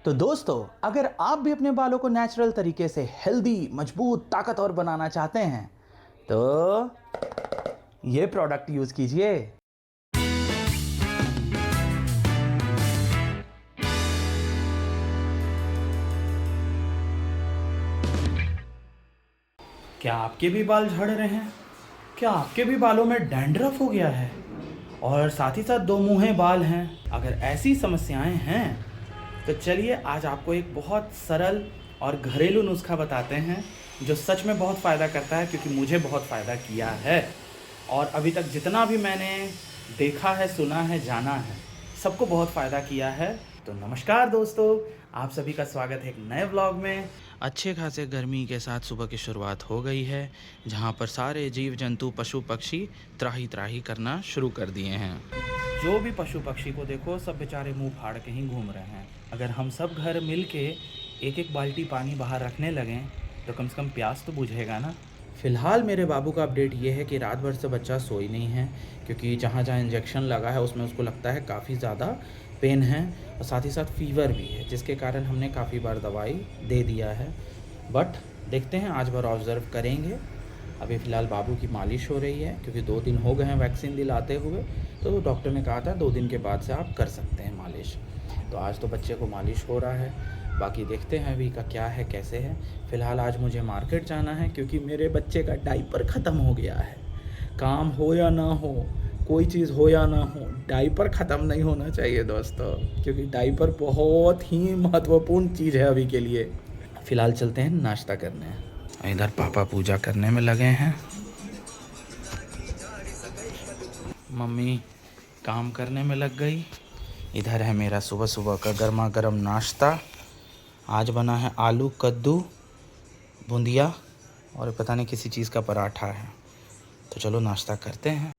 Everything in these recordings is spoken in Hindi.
तो दोस्तों, अगर आप भी अपने बालों को नेचुरल तरीके से हेल्दी, मजबूत, ताकतवर बनाना चाहते हैं तो ये प्रोडक्ट यूज कीजिए। क्या आपके भी बाल झड़ रहे हैं? क्या आपके भी बालों में डैंड्रफ हो गया है और साथ ही साथ दो मुंहे बाल हैं? अगर ऐसी समस्याएं हैं तो चलिए आज आपको एक बहुत सरल और घरेलू नुस्खा बताते हैं जो सच में बहुत फ़ायदा करता है, क्योंकि मुझे बहुत फ़ायदा किया है और अभी तक जितना भी मैंने देखा है, सुना है, जाना है, सबको बहुत फ़ायदा किया है। तो नमस्कार दोस्तों, आप सभी का स्वागत है एक नए व्लॉग में। अच्छे खासे गर्मी के साथ सुबह की शुरुआत हो गई है, जहाँ पर सारे जीव जंतु, पशु पक्षी त्राही त्राही करना शुरू कर दिए हैं। जो भी पशु पक्षी को देखो, सब बेचारे मुंह फाड़ के ही घूम रहे हैं। अगर हम सब घर मिल के एक एक बाल्टी पानी बाहर रखने लगें तो कम से कम प्यास तो बुझेगा ना। फ़िलहाल मेरे बाबू का अपडेट ये है कि रात भर से बच्चा सोई नहीं है, क्योंकि जहाँ जहाँ इंजेक्शन लगा है उसमें उसको लगता है काफ़ी ज़्यादा पेन है और साथ ही साथ फ़ीवर भी है, जिसके कारण हमने काफ़ी बार दवाई दे दिया है। बट देखते हैं, आज भर ऑब्ज़र्व करेंगे। अभी फ़िलहाल बाबू की मालिश हो रही है, क्योंकि 2 दिन हो गए हैं वैक्सीन दिलाते हुए, तो डॉक्टर ने कहा था 2 दिन के बाद से आप कर सकते हैं मालिश। तो आज तो बच्चे को मालिश हो रहा है, बाकी देखते हैं अभी का क्या है, कैसे है। फ़िलहाल आज मुझे मार्केट जाना है, क्योंकि मेरे बच्चे का डाइपर ख़त्म हो गया है। काम हो या ना हो, कोई चीज़ हो या ना हो, डाइपर ख़त्म नहीं होना चाहिए दोस्तों, क्योंकि डाइपर बहुत ही महत्वपूर्ण चीज़ है अभी के लिए। फ़िलहाल चलते हैं नाश्ता करने। इधर पापा पूजा करने में लगे हैं, मम्मी काम करने में लग गई। इधर है मेरा सुबह सुबह का गर्मा गर्म नाश्ता। आज बना है आलू कद्दू बूंदिया और पता नहीं किसी चीज़ का पराठा है। तो चलो नाश्ता करते हैं।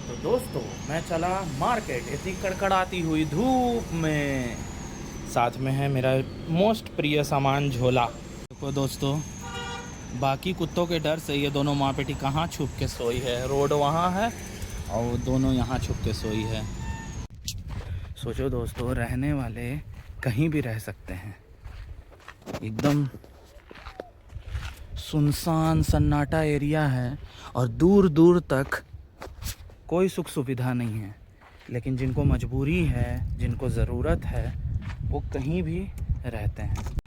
तो दोस्तों, मैं चला मार्केट इतनी कड़कड़ाती हुई धूप में। साथ में है मेरा मोस्ट प्रिय सामान, झोला। देखो दोस्तों, बाकी कुत्तों के डर से ये दोनों माँ बेटी कहाँ छुप के सोई है। रोड वहाँ है और वो दोनों यहाँ छुप के सोई है। सोचो दोस्तों, रहने वाले कहीं भी रह सकते हैं, एकदम सुनसान सन्नाटा एरिया है और दूर दूर तक कोई सुख सुविधा नहीं है। लेकिन जिनको मजबूरी है, जिनको ज़रूरत है, वो कहीं भी रहते हैं।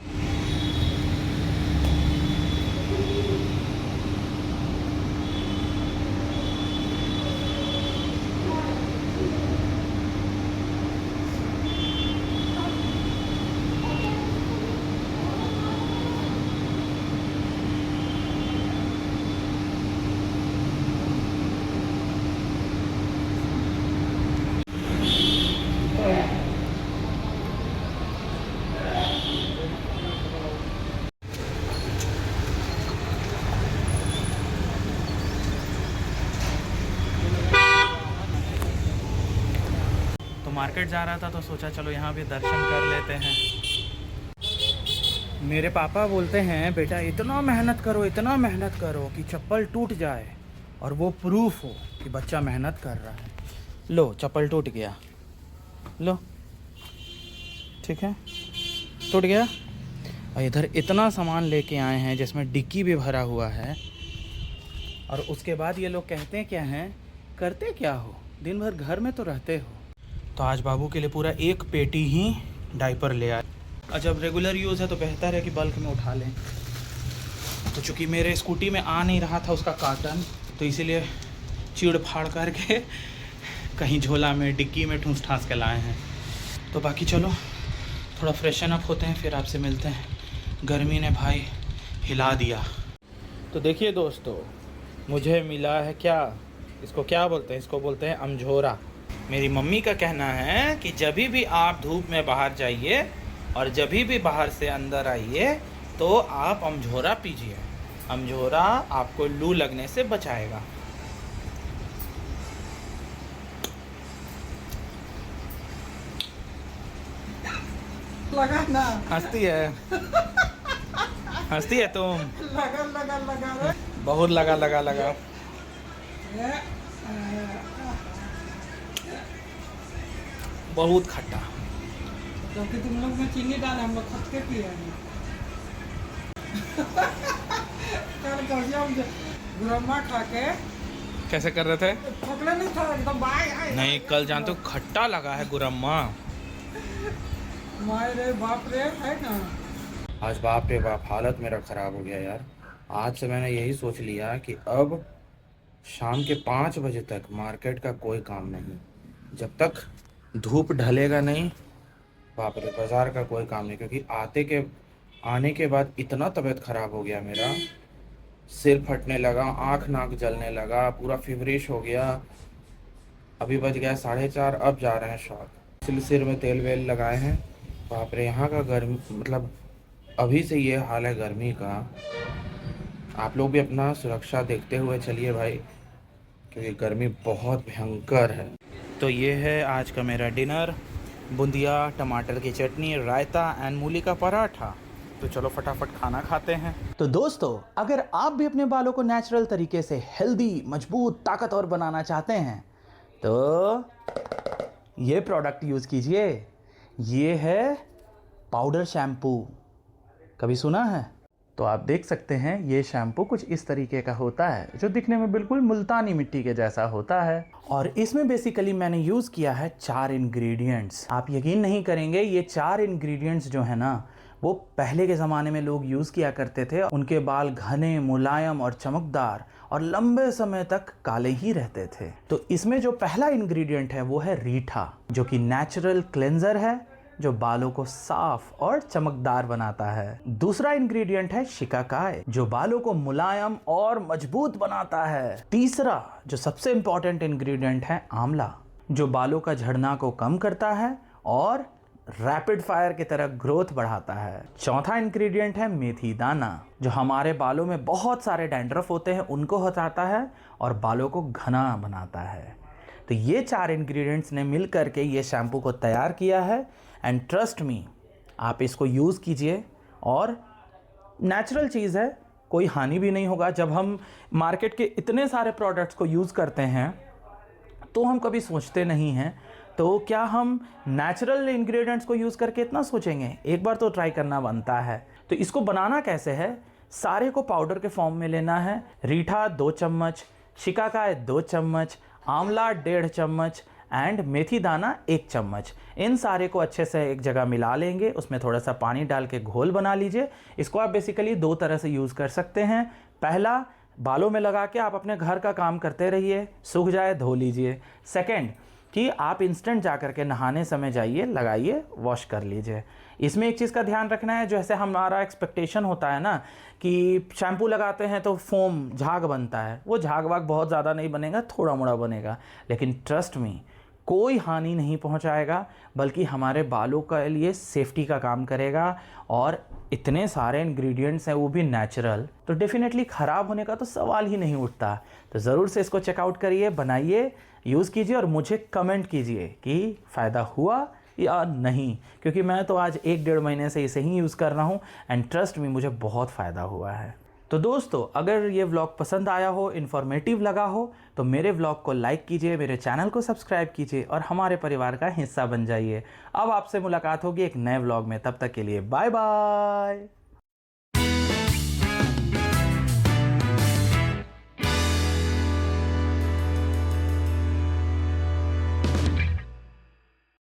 तो मार्केट जा रहा था तो सोचा चलो यहाँ भी दर्शन कर लेते हैं। मेरे पापा बोलते हैं, बेटा इतना मेहनत करो, इतना मेहनत करो कि चप्पल टूट जाए और वो प्रूफ हो कि बच्चा मेहनत कर रहा है। लो, चप्पल टूट गया, लो, ठीक है, टूट गया। और इधर इतना सामान लेके आए हैं जिसमें डिक्की भी भरा हुआ है। और उसके बाद ये लोग कहते हैं क्या हैं, करते क्या हो, दिन भर घर में तो रहते हो। तो आज बाबू के लिए पूरा एक पेटी ही डाइपर ले आए। और जब रेगुलर यूज़ है तो बेहतर है कि बल्क में उठा लें। तो चूँकि मेरे स्कूटी में आ नहीं रहा था उसका कार्टन, तो इसीलिए चीड़ फाड़ करके कहीं झोला में, डिक्की में ठूस ठास के लाए हैं। तो बाकी चलो थोड़ा फ्रेशन अप होते हैं, फिर आपसे मिलते हैं। गर्मी ने भाई हिला दिया। तो देखिए दोस्तों, मुझे मिला है क्या, इसको क्या बोलते हैं, इसको बोलते हैं अमझोरा। मेरी मम्मी का कहना है कि जब भी आप धूप में बाहर जाइए और जब भी बाहर से अंदर आइए तो आप अमझोरा पीजिए। अमझोरा आपको लू लगने से बचाएगा। लगा ना, हंसती है, हंसती है तुम। लगा लगा लगा रे। बहुत लगा लगा लगा। बहुत खट्टा। क्योंकि तुम लोग में चीनी डाले, हम लोग खटके पिए हैं। कल कौशिया गुरम्मा खा के कैसे कर रहे थे? ठोकले नहीं था एकदम बाय नहीं, कल जानते हो खट्टा लगा है गुरम्मा। माय रे बाप रे, है ना। आज बाप रे बाप हालत मेरा ख़राब हो गया यार। आज से मैंने यही सोच लिया कि अब शाम के 5 बजे तक मार्केट का कोई काम नहीं, जब तक धूप ढलेगा नहीं। बाप रे, बाज़ार का कोई काम नहीं, क्योंकि आने के बाद इतना तबीयत ख़राब हो गया मेरा, सिर फटने लगा, आँख नाक जलने लगा, पूरा फीवरिश हो गया। अभी बज गया 4:30, अब जा रहे हैं शॉप। सिर में तेल वेल लगाए हैं। बाप रे, यहाँ का गर्मी, मतलब अभी से ये हाल है गर्मी का। आप लोग भी अपना सुरक्षा देखते हुए चलिए भाई, क्योंकि गर्मी बहुत भयंकर है। तो ये है आज का मेरा डिनर, बूंदिया, टमाटर की चटनी, रायता एंड मूली का पराठा। तो चलो फटाफट खाना खाते हैं। तो दोस्तों, अगर आप भी अपने बालों को नेचुरल तरीके से हेल्दी, मजबूत, ताकतवर बनाना चाहते हैं तो ये प्रोडक्ट यूज़ कीजिए। ये है पाउडर शैम्पू। कभी सुना है? तो आप देख सकते हैं ये शैम्पू कुछ इस तरीके का होता है, जो दिखने में बिल्कुल मुल्तानी मिट्टी के जैसा होता है। और इसमें बेसिकली मैंने यूज़ किया है 4 इंग्रेडिएंट्स। आप यकीन नहीं करेंगे, ये 4 इंग्रेडिएंट्स जो है ना, वो पहले के ज़माने में लोग यूज़ किया करते थे। उनके बाल घने, मुलायम और चमकदार और लंबे समय तक काले ही रहते थे। तो इसमें जो पहला इंग्रेडिएंट है वो है रीठा, जो कि नेचुरल क्लेंजर है, जो बालों को साफ और चमकदार बनाता है। दूसरा इंग्रेडिएंट है शिकाकाई, जो बालों को मुलायम और मजबूत बनाता है। तीसरा, जो सबसे इंपॉर्टेंट इंग्रेडिएंट है, आंवला, जो बालों का झड़ना को कम करता है और रैपिड फायर की तरह ग्रोथ बढ़ाता है। चौथा इंग्रेडिएंट है मेथी दाना, जो हमारे बालों में बहुत सारे डैंड्रफ होते हैं उनको हटाता है और बालों को घना बनाता है। तो ये 4 इंग्रेडिएंट्स ने मिल करके ये शैम्पू को तैयार किया है। एंड ट्रस्ट मी, आप इसको यूज़ कीजिए और नेचुरल चीज़ है, कोई हानि भी नहीं होगा। जब हम मार्केट के इतने सारे प्रोडक्ट्स को यूज़ करते हैं तो हम कभी सोचते नहीं हैं, तो क्या हम नेचुरल इंग्रेडिएंट्स को यूज़ करके इतना सोचेंगे? एक बार तो ट्राई करना बनता है। तो इसको बनाना कैसे है? सारे को पाउडर के फॉर्म में लेना है। रीठा 2 चम्मच, शिकाकाई 2 चम्मच, आंवला 1.5 चम्मच एंड मेथी दाना 1 चम्मच। इन सारे को अच्छे से एक जगह मिला लेंगे, उसमें थोड़ा सा पानी डाल के घोल बना लीजिए। इसको आप बेसिकली 2 तरह से यूज़ कर सकते हैं। पहला, बालों में लगा के आप अपने घर का काम करते रहिए, सूख जाए धो लीजिए। सेकंड, कि आप इंस्टेंट जा कर के नहाने समय जाइए, लगाइए, वॉश कर लीजिए। इसमें एक चीज़ का ध्यान रखना है, जो ऐसे हमारा एक्सपेक्टेशन होता है ना कि शैम्पू लगाते हैं तो फोम, झाग बनता है। वो झाग वाग बहुत ज़्यादा नहीं बनेगा, थोड़ा मोड़ा बनेगा, लेकिन ट्रस्ट मी, कोई हानि नहीं पहुंचाएगा, बल्कि हमारे बालों के लिए सेफ्टी का काम करेगा। और इतने सारे इंग्रेडिएंट्स हैं, वो भी नेचुरल, तो डेफिनेटली ख़राब होने का तो सवाल ही नहीं उठता। तो ज़रूर से इसको चेकआउट करिए, बनाइए, यूज़ कीजिए और मुझे कमेंट कीजिए कि फ़ायदा हुआ या नहीं, क्योंकि मैं तो आज 1-1.5 महीने से इसे ही यूज़ कर रहा हूँ एंड ट्रस्ट मी, मुझे बहुत फ़ायदा हुआ है। तो दोस्तों, अगर ये व्लॉग पसंद आया हो, इन्फॉर्मेटिव लगा हो, तो मेरे व्लॉग को लाइक कीजिए, मेरे चैनल को सब्सक्राइब कीजिए और हमारे परिवार का हिस्सा बन जाइए। अब आपसे मुलाकात होगी एक नए व्लॉग में, तब तक के लिए बाय बाय।